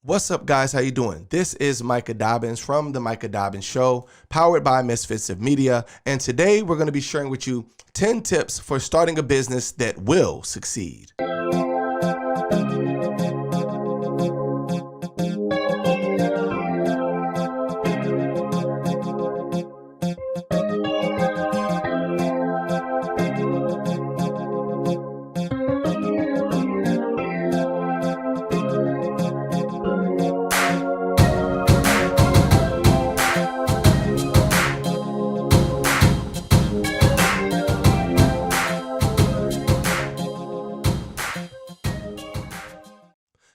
What's up, guys? How you doing? This is Micah Dobbins from the Micah Dobbins Show, powered by Misfits of Media. And today we're going to be sharing with you 10 tips for starting a business that will succeed.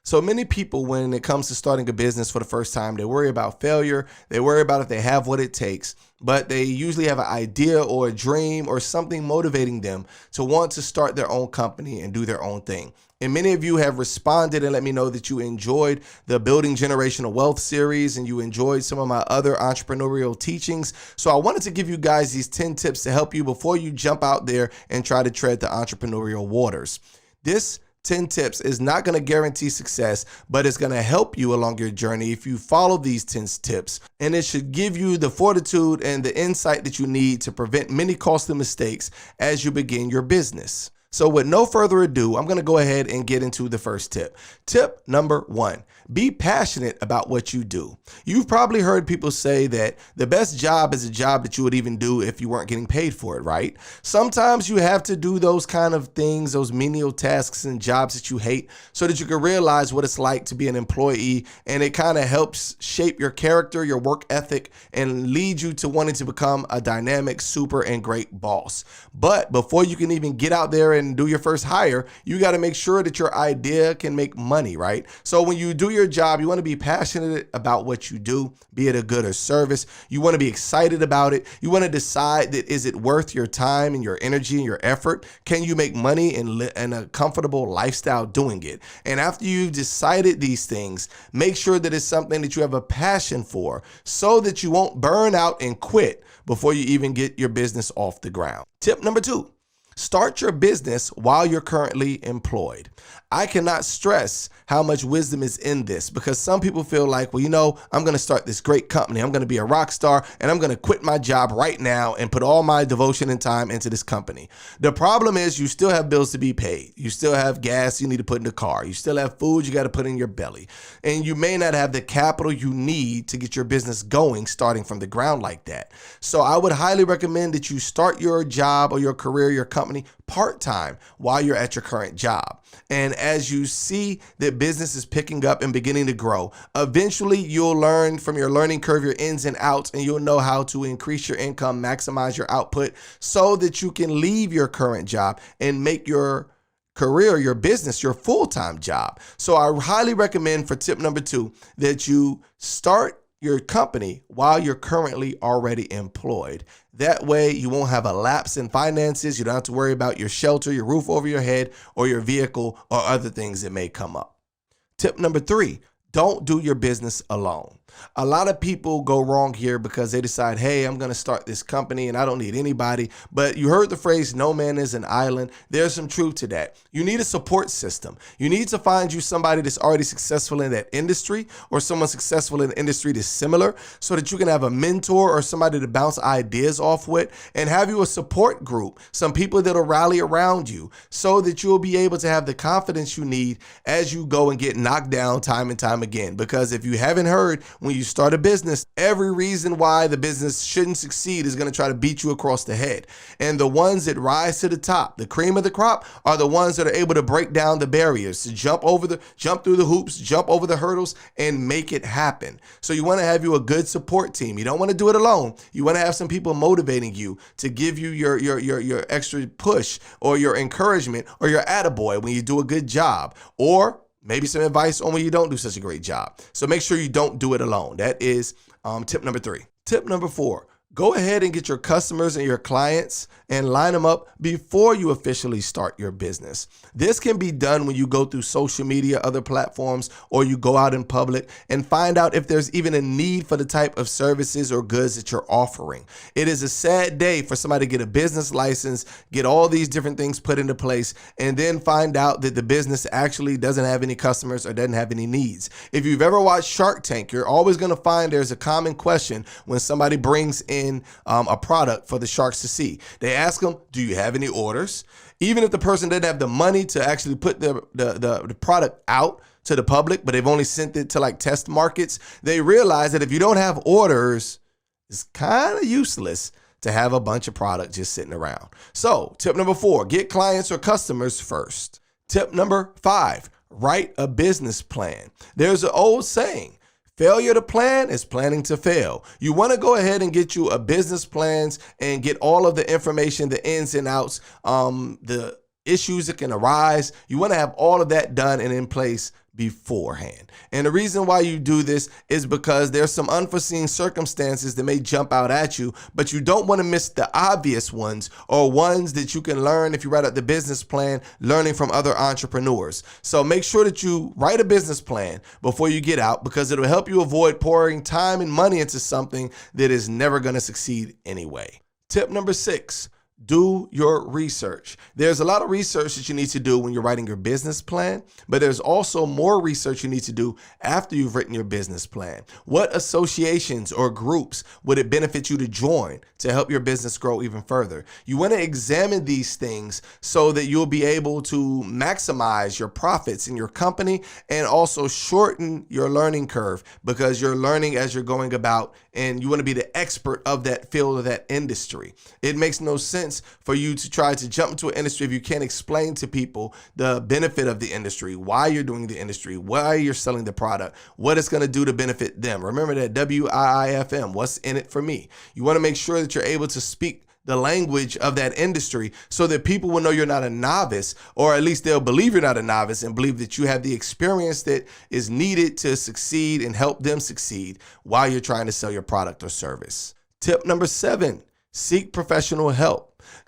So many people, when it comes to starting a business for the first time, they worry about failure. They worry about if they have what it takes, but they usually have an idea or a dream or something motivating them to want to start their own company and do their own thing. And many of you have responded and let me know that you enjoyed the Building Generational Wealth series and you enjoyed some of my other entrepreneurial teachings. So I wanted to give you guys these 10 tips to help you before you jump out there and try to tread the entrepreneurial waters. This 10 tips is not going to guarantee success, but it's going to help you along your journey if you follow these 10 tips. And it should give you the fortitude and the insight that you need to prevent many costly mistakes as you begin your business. So with no further ado, I'm going to go ahead and get into the first tip. Tip number 1, be passionate about what you do. You've probably heard people say that the best job is a job that you would even do if you weren't getting paid for it, right? Sometimes you have to do those kind of things, those menial tasks and jobs that you hate so that you can realize what it's like to be an employee, and it kind of helps shape your character, your work ethic, and lead you to wanting to become a dynamic, super, and great boss. But before you can even get out there and do your first hire, you got to make sure that your idea can make money, right? So when you do your job, you want to be passionate about what you do, be it a good or service. You want to be excited about it. You want to decide that is it worth your time and your energy and your effort? Can you make money and a comfortable lifestyle doing it? And after you've decided these things, make sure that it's something that you have a passion for so that you won't burn out and quit before you even get your business off the ground. Tip number 2. Start your business while you're currently employed. I cannot stress how much wisdom is in this because some people feel like, well, you know, I'm going to start this great company. I'm going to be a rock star and I'm going to quit my job right now and put all my devotion and time into this company. The problem is you still have bills to be paid. You still have gas you need to put in the car. You still have food you got to put in your belly. And you may not have the capital you need to get your business going starting from the ground like that. So I would highly recommend that you start your job or your career, your company part-time while you're at your current job. And as you see that business is picking up and beginning to grow, eventually you'll learn from your learning curve, your ins and outs, and you'll know how to increase your income, maximize your output so that you can leave your current job and make your career, your business, your full-time job. So I highly recommend for tip number 2 that you start your company while you're currently already employed. That way you won't have a lapse in finances. You don't have to worry about your shelter, your roof over your head, or your vehicle, or other things that may come up. Tip number 3, don't do your business alone. A lot of people go wrong here because they decide, hey, I'm going to start this company and I don't need anybody. But you heard the phrase, no man is an island. There's some truth to that. You need a support system. You need to find you somebody that's already successful in that industry or someone successful in an industry that's similar so that you can have a mentor or somebody to bounce ideas off with and have you a support group, some people that'll rally around you so that you'll be able to have the confidence you need as you go and get knocked down time and time again. Because if you haven't heard, when you start a business, every reason why the business shouldn't succeed is going to try to beat you across the head. And the ones that rise to the top, the cream of the crop, are the ones that are able to break down the barriers, to jump through the hoops, jump over the hurdles, and make it happen. So you want to have you a good support team. You don't want to do it alone. You want to have some people motivating you to give you your extra push or your encouragement or your attaboy when you do a good job, or maybe some advice on when you don't do such a great job. So make sure you don't do it alone. That is tip number 3. Tip number 4, Go ahead and get your customers and your clients and line them up before you officially start your business. This can be done when you go through social media, other platforms, or you go out in public and find out if there's even a need for the type of services or goods that you're offering. It is a sad day for somebody to get a business license, get all these different things put into place, and then find out that the business actually doesn't have any customers or doesn't have any needs. If you've ever watched Shark Tank, you're always going to find there's a common question when somebody brings in a product for the sharks to see. They ask them, do you have any orders? Even if the person didn't have the money to actually put the product out to the public, but they've only sent it to like test markets, they realize that if you don't have orders, it's kind of useless to have a bunch of product just sitting around. So tip number 4, get clients or customers first. Tip number 5, write a business plan. There's an old saying, failure to plan is planning to fail. You want to go ahead and get you a business plans and get all of the information, the ins and outs, the issues that can arise. You want to have all of that done and in place beforehand. And the reason why you do this is because there's some unforeseen circumstances that may jump out at you, but you don't want to miss the obvious ones or ones that you can learn if you write out the business plan, learning from other entrepreneurs. So make sure that you write a business plan before you get out, because it'll help you avoid pouring time and money into something that is never going to succeed anyway. Tip number 6, do your research. There's a lot of research that you need to do when you're writing your business plan, but there's also more research you need to do after you've written your business plan. What associations or groups would it benefit you to join to help your business grow even further? You want to examine these things so that you'll be able to maximize your profits in your company and also shorten your learning curve, because you're learning as you're going about and you want to be the expert of that field or that industry. It makes no sense for you to try to jump into an industry if you can't explain to people the benefit of the industry, why you're doing the industry, why you're selling the product, what it's going to do to benefit them. Remember that WIIFM, what's in it for me? You want to make sure that you're able to speak the language of that industry so that people will know you're not a novice, or at least they'll believe you're not a novice and believe that you have the experience that is needed to succeed and help them succeed while you're trying to sell your product or service. Tip number 7, seek professional help.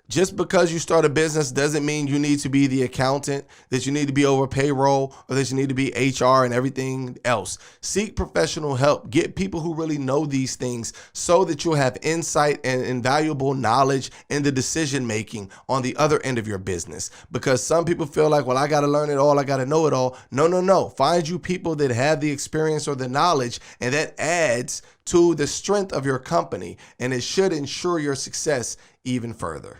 Just because you start a business doesn't mean you need to be the accountant, that you need to be over payroll, or that you need to be HR and everything else. Seek professional help. Get people who really know these things so that you'll have insight and invaluable knowledge in the decision making on the other end of your business. Because some people feel like, well, I got to learn it all, I got to know it all. No. Find you people that have the experience or the knowledge, and that adds to the strength of your company, and it should ensure your success even further.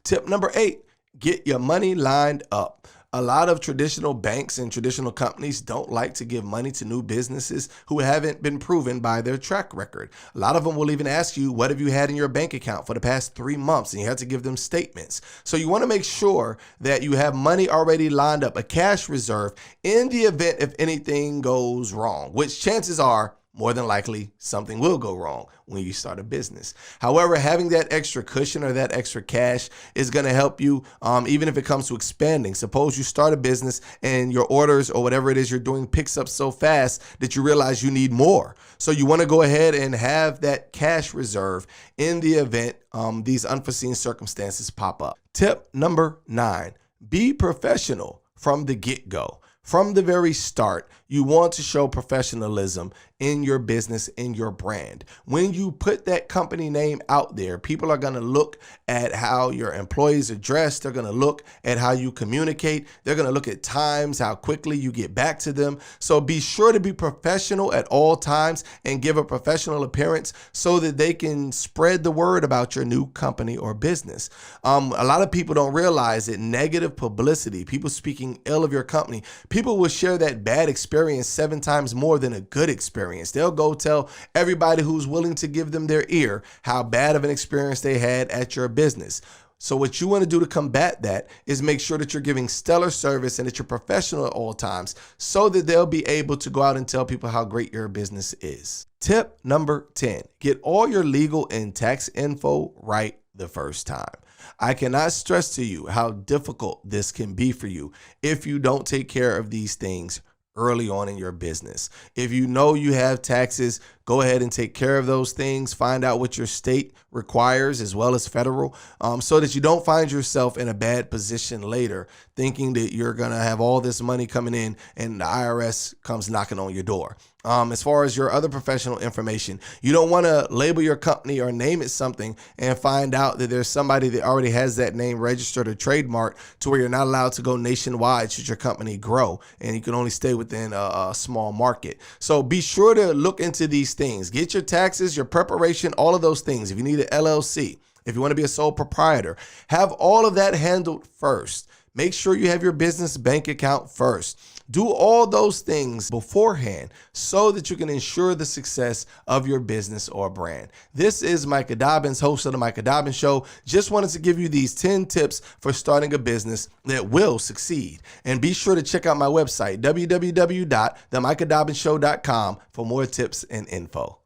Tip number 8, get your money lined up. A lot of traditional banks and traditional companies don't like to give money to new businesses who haven't been proven by their track record. A lot of them will even ask you, what have you had in your bank account for the past 3 months? And you have to give them statements. So you want to make sure that you have money already lined up, a cash reserve, in the event if anything goes wrong, which chances are more than likely something will go wrong when you start a business. However, having that extra cushion or that extra cash is going to help you even if it comes to expanding. Suppose you start a business and your orders or whatever it is you're doing picks up so fast that you realize you need more. So you want to go ahead and have that cash reserve in the event these unforeseen circumstances pop up. Tip number 9, be professional from the get-go. From the very start, you want to show professionalism in your business, in your brand. When you put that company name out there, people are going to look at how your employees are dressed. They're going to look at how you communicate. They're going to look at times, how quickly you get back to them. So be sure to be professional at all times and give a professional appearance so that they can spread the word about your new company or business. A lot of people don't realize that negative publicity, people speaking ill of your company, people will share that bad experience 7 times more than a good experience. They'll go tell everybody who's willing to give them their ear how bad of an experience they had at your business. So what you want to do to combat that is make sure that you're giving stellar service and that you're professional at all times so that they'll be able to go out and tell people how great your business is. Tip number 10, get all your legal and tax info right the first time. I cannot stress to you how difficult this can be for you if you don't take care of these things early on in your business. If you know you have taxes go ahead and take care of those things. Find out what your state requires as well as federal, so that you don't find yourself in a bad position later thinking that you're going to have all this money coming in and the IRS comes knocking on your door. As far as your other professional information, you don't want to label your company or name it something and find out that there's somebody that already has that name registered or trademarked to where you're not allowed to go nationwide should your company grow and you can only stay within a small market. So be sure to look into these things. Get your taxes, your preparation, all of those things. If you need an LLC, if you want to be a sole proprietor, have all of that handled first. Make sure you have your business bank account first. Do all those things beforehand so that you can ensure the success of your business or brand. This is Micah Dobbins, host of the Micah Dobbins Show. Just wanted to give you these 10 tips for starting a business that will succeed. And be sure to check out my website, www.themicahdobbinsshow.com, for more tips and info.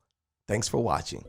Thanks for watching.